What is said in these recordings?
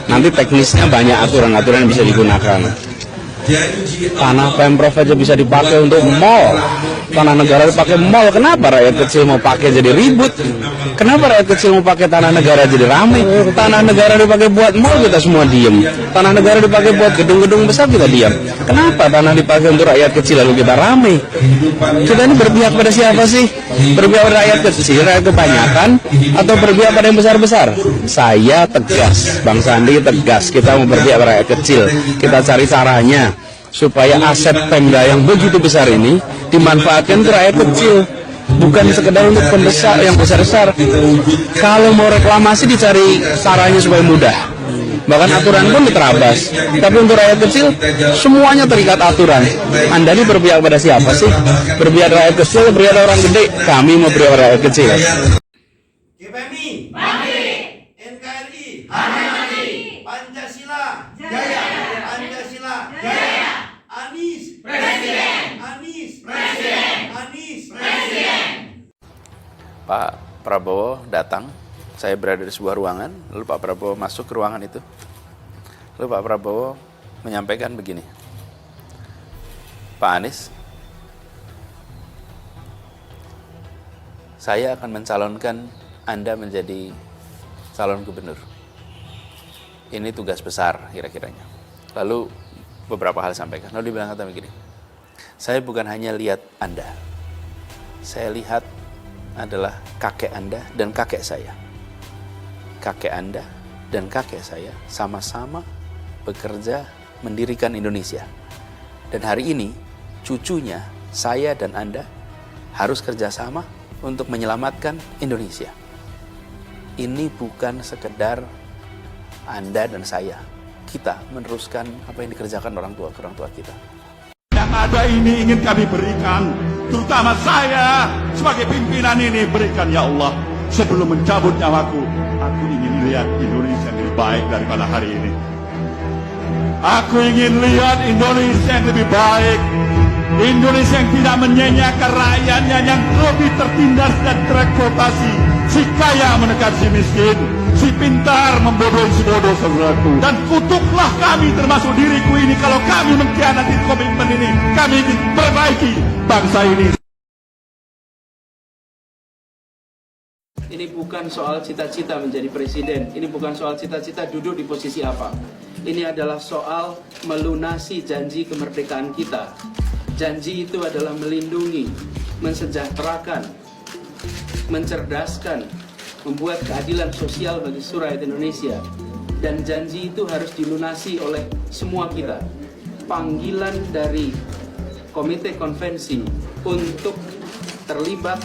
Nanti teknisnya banyak aturan-aturan yang bisa digunakan. Tanah Pemprov aja bisa dipakai untuk mall, tanah negara dipakai mall. Kenapa rakyat kecil mau pakai jadi ribut? Kenapa rakyat kecil mau pakai tanah negara jadi ramai? Tanah negara dipakai buat mall, kita semua diem. Tanah negara dipakai buat gedung-gedung besar, kita diam. Kenapa tanah dipakai untuk rakyat kecil lalu kita ramai? Kita ini berpihak pada siapa sih? Berpihak pada rakyat kecil, rakyat kebanyakan, atau berpihak pada yang besar-besar? Saya tegas, Bang Sandi tegas, kita mau berpihak pada rakyat kecil. Kita cari caranya supaya aset Pemda yang begitu besar ini dimanfaatkan ke rakyat kecil, bukan sekedar untuk pembesar yang besar-besar. Kalau mau reklamasi dicari caranya supaya mudah, bahkan aturan pun diterabas. Tapi untuk rakyat kecil semuanya terikat aturan. Anda ini berpihak pada siapa sih? Berpihak rakyat kecil, berpihak orang gede? Kami mau berpihak rakyat kecil. GPMI mati, NKRI mati, Pancasila jaya, Pancasila jaya. Anies Presiden, Anies Presiden, Anies Presiden. Pak Prabowo datang, saya berada di sebuah ruangan, lalu Pak Prabowo masuk ke ruangan itu. Lalu Pak Prabowo menyampaikan begini, Pak Anies, saya akan mencalonkan Anda menjadi calon gubernur. Ini tugas besar kira-kiranya. Lalu beberapa hal sampaikan. Lalu dibilang kata begini, saya bukan hanya lihat Anda, saya lihat adalah kakek Anda dan kakek saya. Kakek Anda dan kakek saya sama-sama bekerja mendirikan Indonesia. Dan hari ini cucunya, saya dan Anda harus kerjasama untuk menyelamatkan Indonesia. Ini bukan sekedar Anda dan saya. Kita meneruskan apa yang dikerjakan orang tua kita. Yang ada ini ingin kami berikan, terutama saya sebagai pimpinan ini berikan ya Allah. Sebelum mencabut nyawaku, aku ingin lihat Indonesia yang lebih baik daripada hari ini. Aku ingin lihat Indonesia yang lebih baik, Indonesia yang tidak menyanyiakan rakyatnya yang lebih tertindas dan tereksploitasi. Si kaya menekan si miskin, si pintar membodohi si bodoh sesuatu. Dan kutuklah kami termasuk diriku ini kalau kami mengkhianati komitmen ini. Kami ingin perbaiki bangsa ini. Ini bukan soal cita-cita menjadi presiden. Ini bukan soal cita-cita duduk di posisi apa. Ini adalah soal melunasi janji kemerdekaan kita. Janji itu adalah melindungi, mensejahterakan, mencerdaskan, membuat keadilan sosial bagi seluruh rakyat Indonesia. Dan janji itu harus dilunasi oleh semua kita. Panggilan dari Komite Konvensi untuk terlibat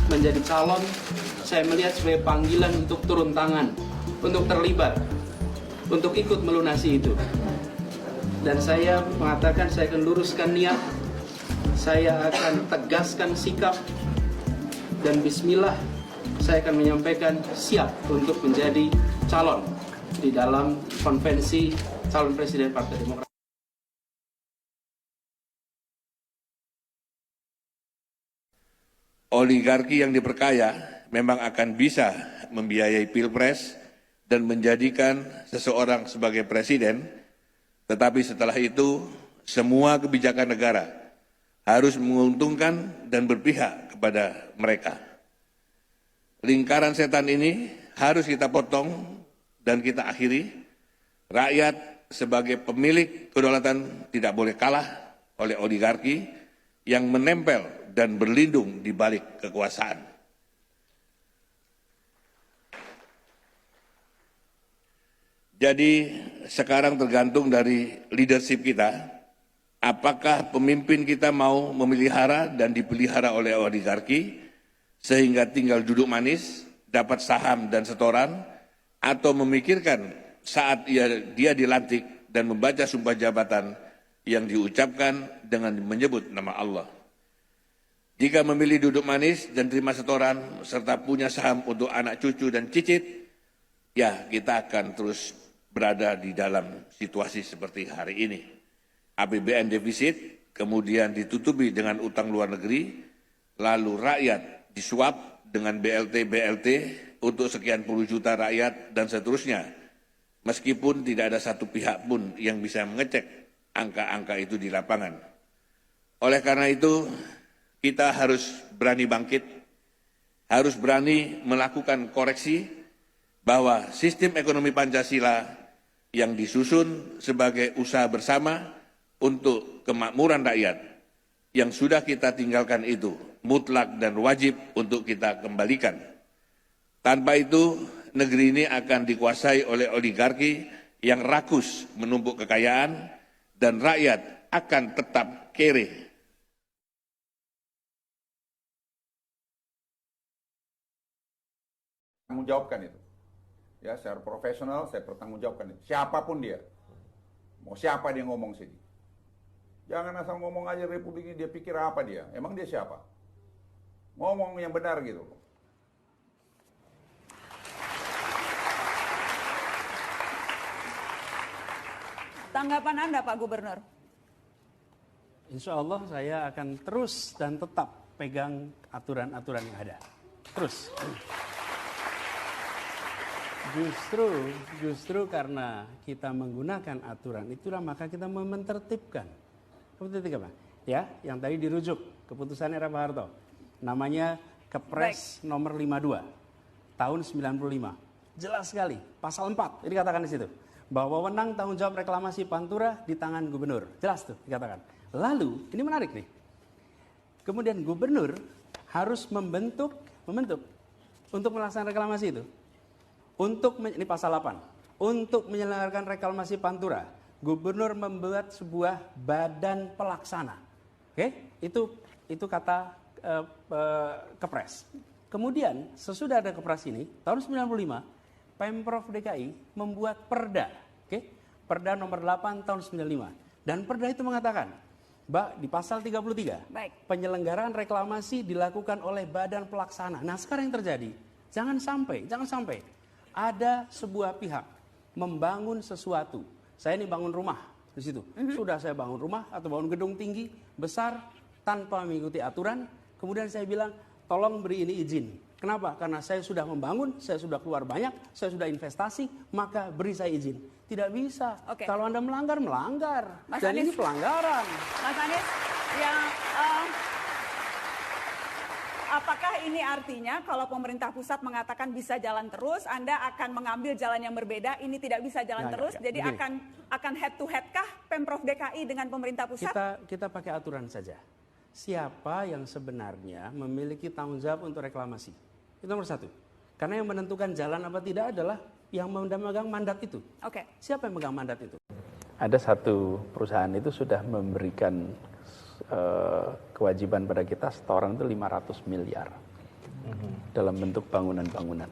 menjadi calon, saya melihat sebagai panggilan untuk turun tangan, untuk terlibat, untuk ikut melunasi itu. Dan saya mengatakan saya akan luruskan niat, saya akan tegaskan sikap, dan bismillah saya akan menyampaikan siap untuk menjadi calon di dalam konvensi calon presiden Partai Demokrat. Oligarki yang diperkaya memang akan bisa membiayai pilpres dan menjadikan seseorang sebagai presiden, tetapi setelah itu semua kebijakan negara harus menguntungkan dan berpihak kepada mereka. Lingkaran setan ini harus kita potong dan kita akhiri. Rakyat sebagai pemilik kedaulatan tidak boleh kalah oleh oligarki yang menempel dan berlindung di balik kekuasaan. Jadi sekarang tergantung dari leadership kita, apakah pemimpin kita mau memelihara dan dipelihara oleh oligarki, sehingga tinggal duduk manis, dapat saham dan setoran, atau memikirkan saat dia dilantik dan membaca sumpah jabatan yang diucapkan dengan menyebut nama Allah. Jika memilih duduk manis dan terima setoran, serta punya saham untuk anak cucu dan cicit, ya kita akan terus berada di dalam situasi seperti hari ini. APBN defisit, kemudian ditutupi dengan utang luar negeri, lalu rakyat disuap dengan BLT untuk sekian puluh juta rakyat dan seterusnya. meskipun tidak ada satu pihak pun yang bisa mengecek angka-angka itu di lapangan. Oleh karena itu, kita harus berani bangkit, harus berani melakukan koreksi bahwa sistem ekonomi Pancasila yang disusun sebagai usaha bersama untuk kemakmuran rakyat yang sudah kita tinggalkan itu mutlak dan wajib untuk kita kembalikan. Tanpa itu, negeri ini akan dikuasai oleh oligarki yang rakus menumpuk kekayaan dan rakyat akan tetap kere. Tanggungjawabkan itu. Ya, secara profesional saya pertanggungjawabkan itu. Siapapun dia. Mau siapa dia ngomong sini. Jangan asal ngomong aja Republik ini, dia pikir apa dia? Emang dia siapa? Ngomong yang benar gitu. Tanggapan Anda, Pak Gubernur? Insya Allah saya akan terus dan tetap pegang aturan-aturan yang ada. Terus. Justru karena kita menggunakan aturan itulah maka kita menertibkan. Seperti apa? Ya, yang tadi dirujuk keputusan era Pak Harto. Namanya Kepres nomor 52 tahun 95. Jelas sekali, pasal 4 ini dikatakan di situ. Bahwa wewenang tanggung jawab reklamasi Pantura di tangan gubernur. Jelas tuh dikatakan. Lalu, ini menarik nih. Kemudian gubernur harus membentuk untuk melaksanakan reklamasi itu. Ini pasal 8. Untuk menyelenggarakan reklamasi Pantura, gubernur membuat sebuah badan pelaksana. Oke? Itu kata Kepres. Kemudian sesudah ada Kepres ini, tahun 95, Pemprov DKI membuat Perda, Perda nomor 8 tahun 95. Dan Perda itu mengatakan, di pasal 33, penyelenggaraan reklamasi dilakukan oleh badan pelaksana. Nah, sekarang yang terjadi, jangan sampai ada sebuah pihak membangun sesuatu. Saya ini bangun rumah di situ. Sudah saya bangun rumah atau bangun gedung tinggi, besar, tanpa mengikuti aturan. Kemudian saya bilang, tolong beri ini izin. Kenapa? Karena saya sudah membangun, saya sudah keluar banyak, saya sudah investasi, maka beri saya izin. Tidak bisa. Kalau Anda melanggar. Mas Dan Anies, ini pelanggaran. Mas Anies, apakah ini artinya kalau pemerintah pusat mengatakan bisa jalan terus, Anda akan mengambil jalan yang berbeda, ini tidak bisa jalan terus, jadi begini. akan head to head kah Pemprov DKI dengan pemerintah pusat? Kita pakai aturan saja. Siapa yang sebenarnya memiliki tanggung jawab untuk reklamasi? Itu nomor satu. Karena yang menentukan jalan apa tidak adalah yang memegang mandat itu. Siapa yang memegang mandat itu? Ada satu perusahaan itu sudah memberikan kewajiban pada kita setoran itu 500 miliar dalam bentuk bangunan-bangunan.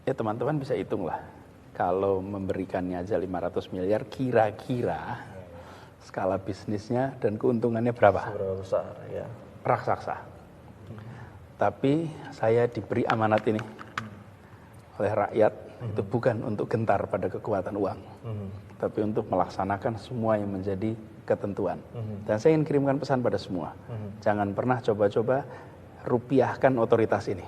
Ya teman-teman bisa hitung lah. Kalau memberikannya aja 500 miliar, kira-kira skala bisnisnya dan keuntungannya berapa? Seberapa besar ya? Raksasa. Tapi saya diberi amanat ini oleh rakyat, itu bukan untuk gentar pada kekuatan uang, tapi untuk melaksanakan semua yang menjadi ketentuan. Dan saya ingin kirimkan pesan pada semua, jangan pernah coba-coba rupiahkan otoritas ini.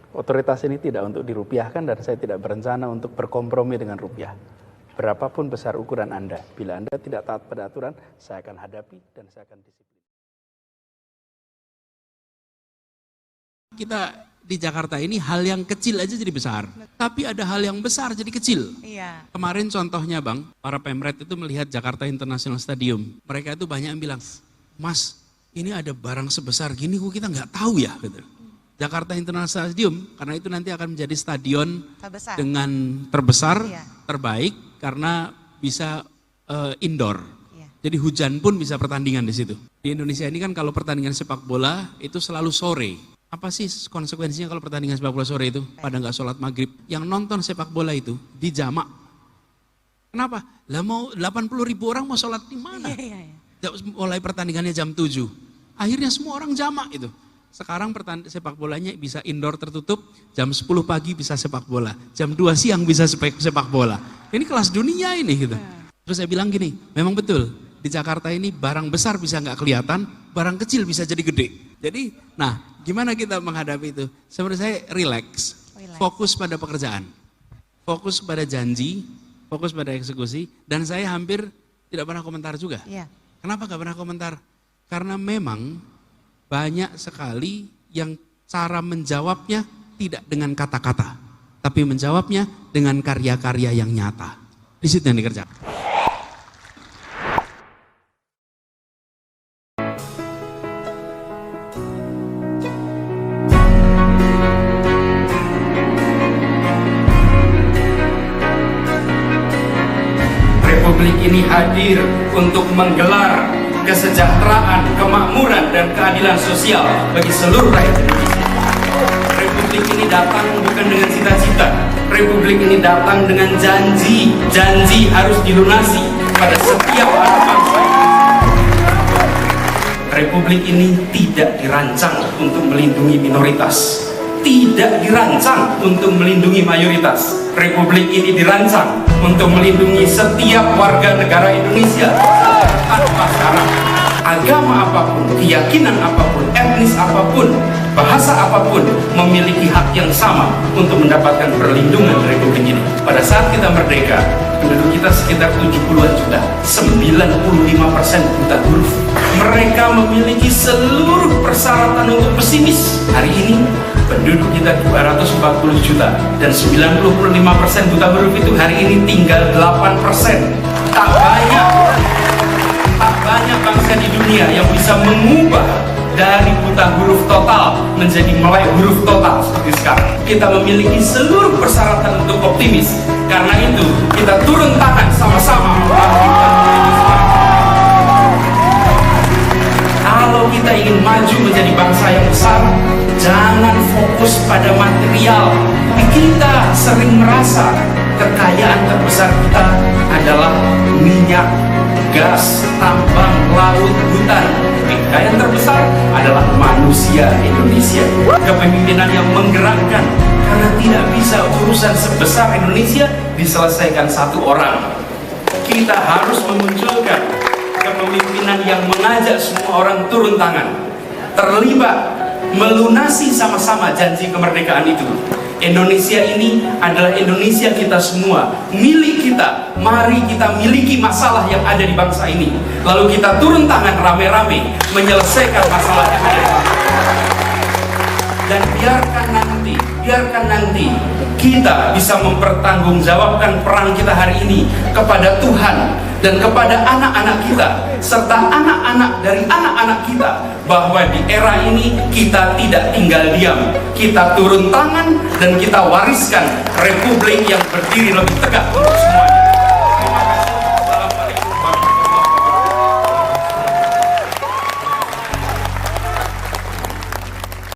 Otoritas ini tidak untuk dirupiahkan dan saya tidak berencana untuk berkompromi dengan rupiah. Berapapun besar ukuran Anda, bila Anda tidak taat pada aturan, saya akan hadapi dan saya akan disiplin. Kita di Jakarta ini hal yang kecil aja jadi besar, tapi ada hal yang besar jadi kecil. Kemarin contohnya Bang, para Pemret itu melihat Jakarta International Stadium. Mereka itu banyak yang bilang, Mas ini ada barang sebesar gini kok kita nggak tahu ya. Gitu. Jakarta International Stadium, karena itu nanti akan menjadi stadion dengan terbesar, terbaik, karena bisa indoor. Jadi hujan pun bisa pertandingan di situ. Di Indonesia ini kan kalau pertandingan sepak bola itu selalu sore. Apa sih konsekuensinya kalau pertandingan sepak bola sore itu? Pada nggak sholat maghrib. Yang nonton sepak bola itu dijamak. Kenapa? Lah mau 80.000 orang mau sholat di mana? Mulai pertandingannya jam 7. Akhirnya semua orang jamak itu. Sekarang sepak bolanya bisa indoor tertutup, jam 10 pagi bisa sepak bola, jam 2 siang bisa sepak bola. Ini kelas dunia ini gitu. Terus saya bilang gini, memang betul di Jakarta ini barang besar bisa nggak kelihatan, barang kecil bisa jadi gede. Jadi, nah gimana kita menghadapi itu? Sebenarnya saya relax, fokus pada pekerjaan. fokus pada janji, fokus pada eksekusi, dan saya hampir tidak pernah komentar juga. Kenapa gak pernah komentar? Karena memang banyak sekali yang cara menjawabnya tidak dengan kata-kata, tapi menjawabnya dengan karya-karya yang nyata. Di situ yang dikerjakan. Republik ini hadir untuk menggelar kesejahteraan, kemakmuran, dan keadilan sosial bagi seluruh rakyat Indonesia. Republik ini datang bukan dengan cita-cita. Republik ini datang dengan janji. Janji harus dilunasi pada setiap anak bangsa. Republik ini tidak dirancang untuk melindungi minoritas, tidak dirancang untuk melindungi mayoritas. Republik ini dirancang untuk melindungi setiap warga negara Indonesia tanpa syarat. Agama apapun, keyakinan apapun, etnis apapun, bahasa apapun memiliki hak yang sama untuk mendapatkan perlindungan di Republik ini. Pada saat kita merdeka, penduduk kita sekitar 70-an juta, 95% buta huruf. Mereka memiliki seluruh persyaratan untuk pesimis. Hari ini penduduk kita 240 juta dan 95% buta huruf itu hari ini tinggal 8%. Tak banyak bangsa di dunia yang bisa mengubah dari buta huruf total menjadi melek huruf total seperti sekarang. Kita memiliki seluruh persyaratan untuk optimis. Karena itu kita turun tangan sama-sama membangkitkan optimisme. Kalau kita ingin maju menjadi bangsa yang besar, jangan fokus pada material. Kita sering merasa kekayaan terbesar kita adalah minyak, gas, tambang, laut, hutan. Kekayaan terbesar adalah manusia Indonesia. Kepemimpinan yang menggerakkan, karena tidak bisa urusan sebesar Indonesia diselesaikan satu orang. Kita harus memunculkan kepemimpinan yang mengajak semua orang turun tangan, terlibat, melunasi sama-sama janji kemerdekaan itu. Indonesia ini adalah Indonesia kita semua, milik kita. Mari kita miliki masalah yang ada di bangsa ini, lalu kita turun tangan rame-rame menyelesaikan masalah yang ada. Dan biarkan nanti kita bisa mempertanggungjawabkan peran kita hari ini kepada Tuhan dan kepada anak-anak kita serta anak-anak dari anak-anak kita, bahwa di era ini kita tidak tinggal diam. Kita turun tangan dan kita wariskan republik yang berdiri lebih tegak untuk semua.